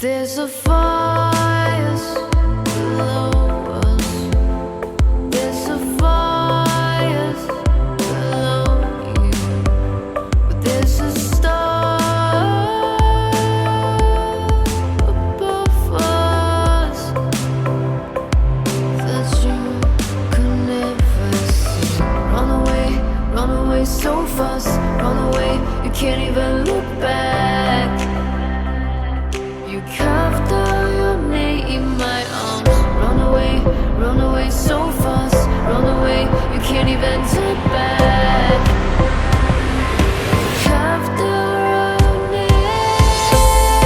There's a fire below us. There's a fire below you. But there's a star above us that you could never see. Run away so fast. Run away, you can't even look back. You carved out your name in my arms. Run away so fast. Run away, you can't even turn